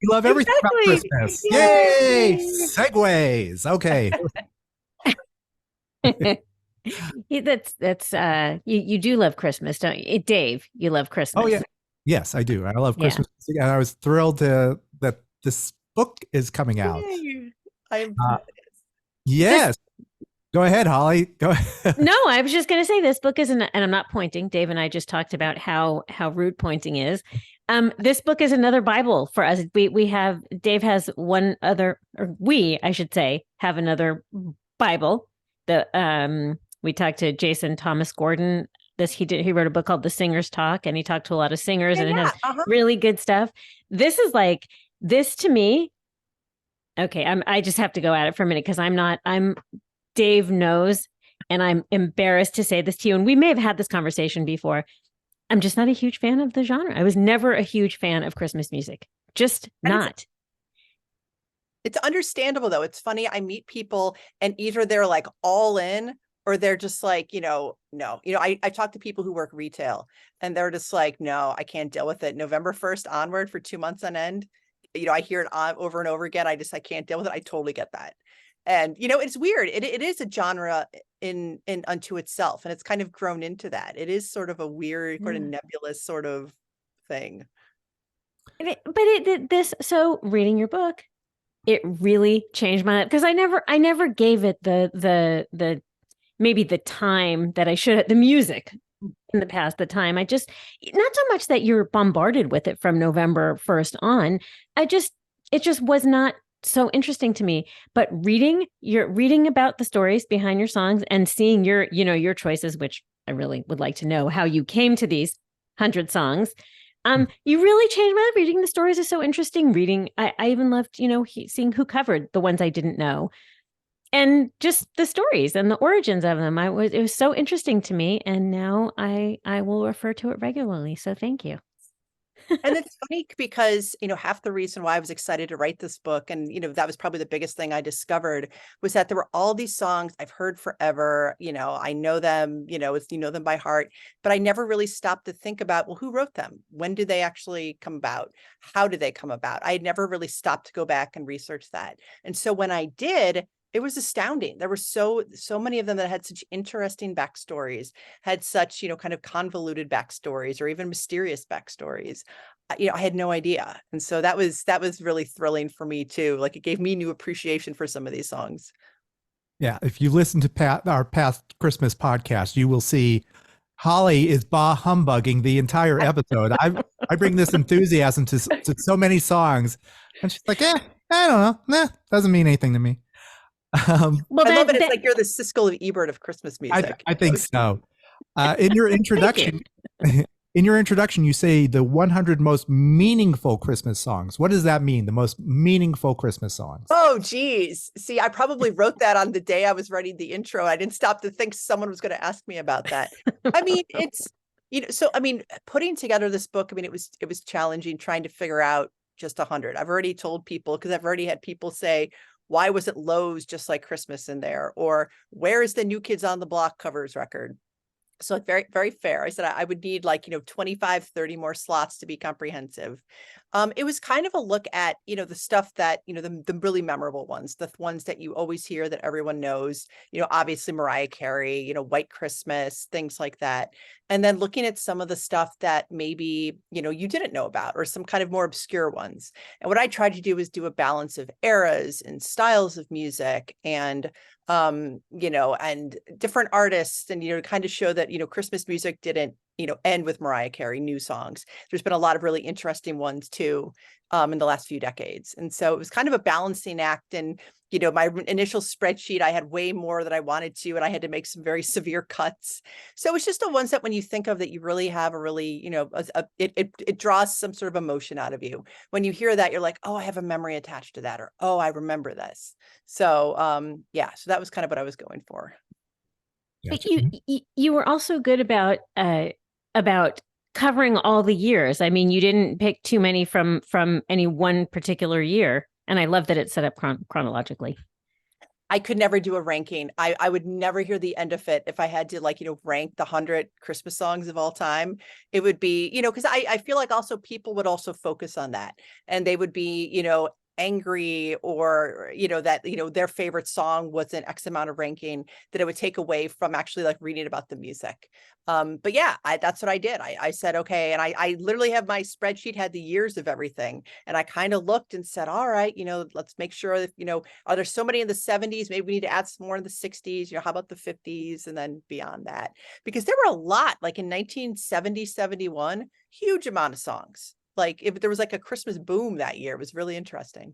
You love everything about Exactly. Christmas. Yay! Yay. Segues. Okay. You do love Christmas, don't you? Dave, you love Oh Christmas. yeah. Yes, I do. I love Yeah. Christmas music, and I was thrilled that this book is coming out. Yay. I am. Uh, This yes. Go ahead, Holly. Go ahead. No, I was just going to say this book isn't, and I'm not pointing. Dave and I just talked about how rude pointing is. This book is another Bible for us. We have Dave has one other, or we, I should say, have another Bible. We talked to Jason Thomas Gordon. He wrote a book called The Singer's Talk, and he talked to a lot of singers, and it has really good stuff. This is like this to me. Okay, I just have to go at it for a minute because I'm Dave knows, and I'm embarrassed to say this to you, and we may have had this conversation before. I'm just not a huge fan of the genre. I was never a huge fan of Christmas music. Just not. It's understandable, though. It's funny. I meet people and either they're like all in or they're just like, no. I talk to people who work retail and they're just like, no, I can't deal with it. November 1st onward for 2 months on end. I hear it over and over again. I can't deal with it. I totally get that. And, it's weird. It is a genre in unto itself. And it's kind of grown into that. It is sort of a weird, sort of nebulous sort of thing. So reading your book, it really changed my life because I never gave it the maybe the time that I should have, the music in the past, the time. I just, not so much that you're bombarded with it from November 1st on. It just was not so interesting to me. But reading about the stories behind your songs and seeing your choices, which I really would like to know how you came to these 100 songs. You really changed my life. Reading the stories is so interesting. I even loved, seeing who covered the ones I didn't know, and just the stories and the origins of them. It was so interesting to me, and now I will refer to it regularly. So thank you. And it's funny because, half the reason why I was excited to write this book, and, that was probably the biggest thing I discovered, was that there were all these songs I've heard forever. I know them, them by heart, but I never really stopped to think about, well, who wrote them? When did they actually come about? How did they come about? I had never really stopped to go back and research that. And so when I did, it was astounding. There were so many of them that had such interesting backstories, had such, kind of convoluted backstories or even mysterious backstories. I had no idea. And so that was really thrilling for me too. Like, it gave me new appreciation for some of these songs. Yeah. If you listen to our past Christmas podcast, you will see Holly is bah humbugging the entire episode. I bring this enthusiasm to so many songs, and she's like, I don't know. Nah, doesn't mean anything to me. Well, I love it. It's like you're the Siskel of Ebert of Christmas music. I think so. In your introduction, you say the 100 most meaningful Christmas songs. What does that mean? The most meaningful Christmas songs? Oh, geez. See, I probably wrote that on the day I was writing the intro. I didn't stop to think someone was going to ask me about that. I mean, it's, putting together this book, it was challenging trying to figure out just 100. I've already told people, because I've already had people say, why was it Lowe's Just Like Christmas in there? Or where is the New Kids on the Block covers record? So very, very fair. I said I would need 25, 30 more slots to be comprehensive. It was kind of a look at, the stuff that, the really memorable ones, the ones that you always hear that everyone knows, obviously Mariah Carey, White Christmas, things like that. And then looking at some of the stuff that maybe, you didn't know about, or some kind of more obscure ones. And what I tried to do is do a balance of eras and styles of music and and different artists, and, kind of show that, Christmas music didn't, end with Mariah Carey, new songs. There's been a lot of really interesting ones too, in the last few decades. And so it was kind of a balancing act. And, my initial spreadsheet, I had way more that I wanted to, and I had to make some very severe cuts. So it's just the ones that when you think of that, you really have a really, it draws some sort of emotion out of you. When you hear that, you're like, oh, I have a memory attached to that, or, oh, I remember this. So, so that was kind of what I was going for. But you were also good about covering all the years. I mean, you didn't pick too many from any one particular year, and I love that it's set up chronologically. I could never do a ranking. I would never hear the end of it if I had to, like, rank the 100 Christmas songs of all time. It would be, because I feel like also people would also focus on that, and they would be, angry, or, that, their favorite song was an X amount of ranking, that it would take away from actually like reading about the music. But yeah, that's what I did. I said, okay. And I literally have my spreadsheet had the years of everything. And I kind of looked and said, all right, let's make sure that, are there so many in the 70s? Maybe we need to add some more in the 60s, how about the 50s, and then beyond that? Because there were a lot, like in 1970, 71, huge amount of songs. Like if there was like a Christmas boom that year, it was really interesting.